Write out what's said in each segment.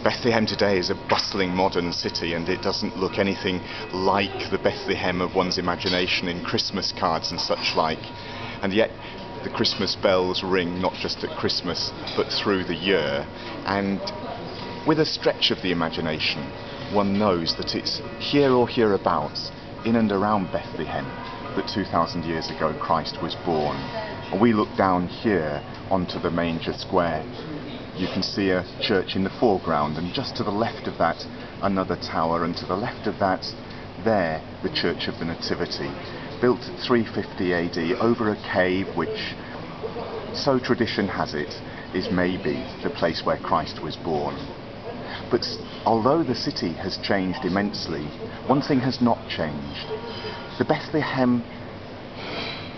Bethlehem today is a bustling modern city, and it doesn't look anything like the Bethlehem of one's imagination in Christmas cards and such like. And yet the Christmas bells ring not just at Christmas but through the year, and with a stretch of the imagination one knows that it's here or hereabouts, in and around Bethlehem, that 2,000 years ago Christ was born. And we look down here onto the Manger Square. You can see a church in the foreground, and just to the left of that another tower, and to the left of that there the Church of the Nativity, built 350 AD over a cave which, so tradition has it, is maybe the place where Christ was born. But although the city has changed immensely, one thing has not changed. The Bethlehem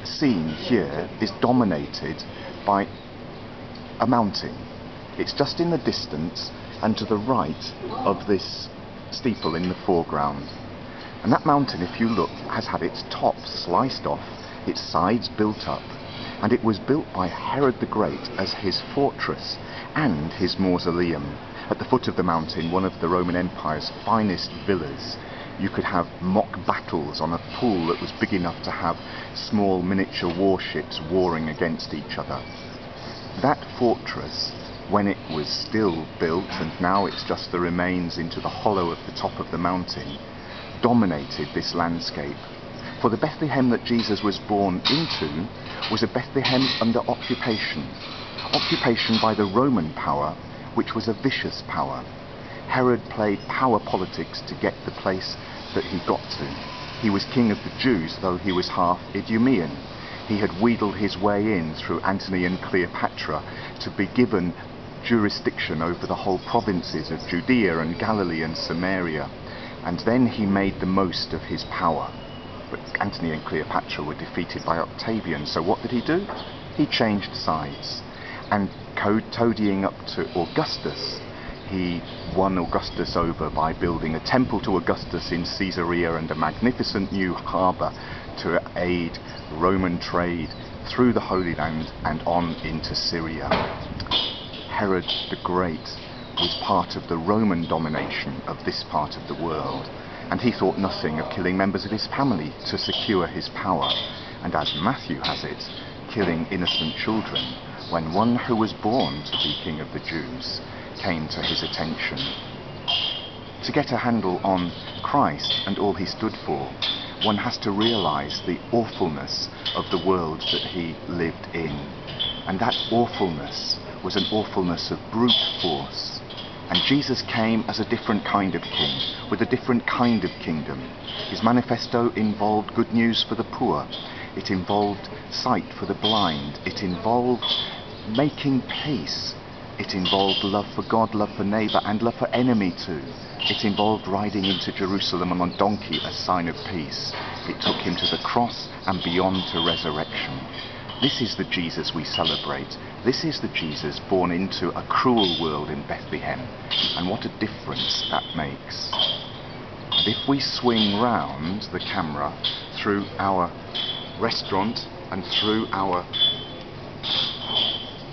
scene here is dominated by a mountain. It's just in the distance and to the right of this steeple in the foreground. And that mountain, if you look, has had its top sliced off, its sides built up, and it was built by Herod the Great as his fortress and his mausoleum. At the foot of the mountain, one of the Roman Empire's finest villas. You could have mock battles on a pool that was big enough to have small miniature warships warring against each other. That fortress, when it was still built, and now it's just the remains into the hollow of the top of the mountain, dominated this landscape. For the Bethlehem that Jesus was born into was a Bethlehem under occupation. Occupation by the Roman power, which was a vicious power. Herod played power politics to get the place that he got to. He was king of the Jews, though he was half Idumean. He had wheedled his way in through Antony and Cleopatra to be given jurisdiction over the whole provinces of Judea and Galilee and Samaria. And then he made the most of his power. But Antony and Cleopatra were defeated by Octavian, so what did he do? He changed sides. And toadying up to Augustus, he won Augustus over by building a temple to Augustus in Caesarea and a magnificent new harbour to aid Roman trade through the Holy Land and on into Syria. Herod the Great was part of the Roman domination of this part of the world, and he thought nothing of killing members of his family to secure his power, and as Matthew has it, killing innocent children, when one who was born to be King of the Jews came to his attention. To get a handle on Christ and all he stood for, one has to realise the awfulness of the world that he lived in. And that awfulness was an awfulness of brute force. And Jesus came as a different kind of king, with a different kind of kingdom. His manifesto involved good news for the poor. It involved sight for the blind. It involved making peace. It involved love for God, love for neighbour, and love for enemy too. It involved riding into Jerusalem on a donkey, a sign of peace. It took him to the cross and beyond to resurrection. This is the Jesus we celebrate. This is the Jesus born into a cruel world in Bethlehem. And what a difference that makes. And if we swing round the camera through our restaurant and through our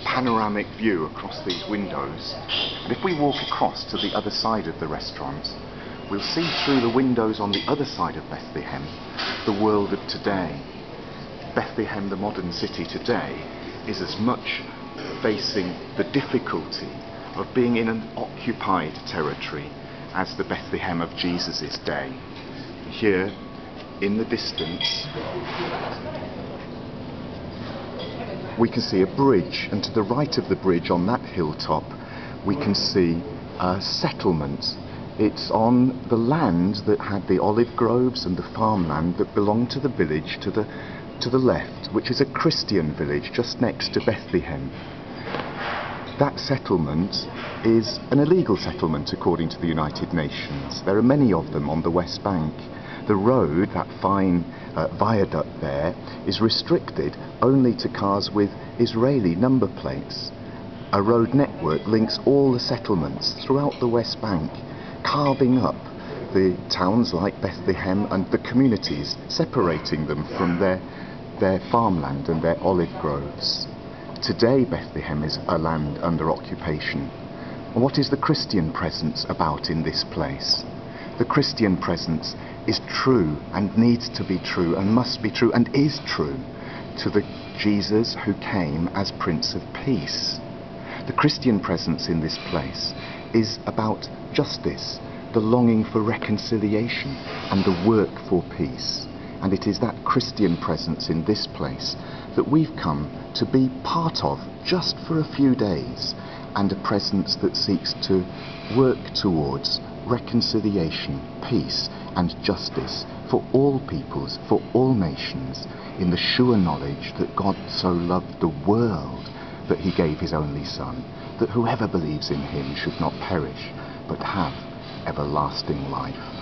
panoramic view across these windows, and if we walk across to the other side of the restaurant, we'll see through the windows on the other side of Bethlehem the world of today. Bethlehem, the modern city today, is as much facing the difficulty of being in an occupied territory as the Bethlehem of Jesus' day. Here, in the distance, we can see a bridge, and to the right of the bridge on that hilltop we can see a settlement. It's on the land that had the olive groves and the farmland that belonged to the village to the left, which is a Christian village just next to Bethlehem. That settlement is an illegal settlement according to the United Nations. There are many of them on the West Bank. The road, that fine viaduct there, is restricted only to cars with Israeli number plates. A road network links all the settlements throughout the West Bank, carving up the towns like Bethlehem and the communities, separating them from their farmland and their olive groves. Today Bethlehem is a land under occupation, And what is the Christian presence about in this place? The Christian presence is true and needs to be true and must be true and is true to the Jesus who came as Prince of Peace. The Christian presence in this place is about justice, the longing for reconciliation and the work for peace. And it is that Christian presence in this place that we've come to be part of just for a few days, and a presence that seeks to work towards reconciliation, peace and justice for all peoples, for all nations, in the sure knowledge that God so loved the world that he gave his only Son, that whoever believes in him should not perish but have everlasting life.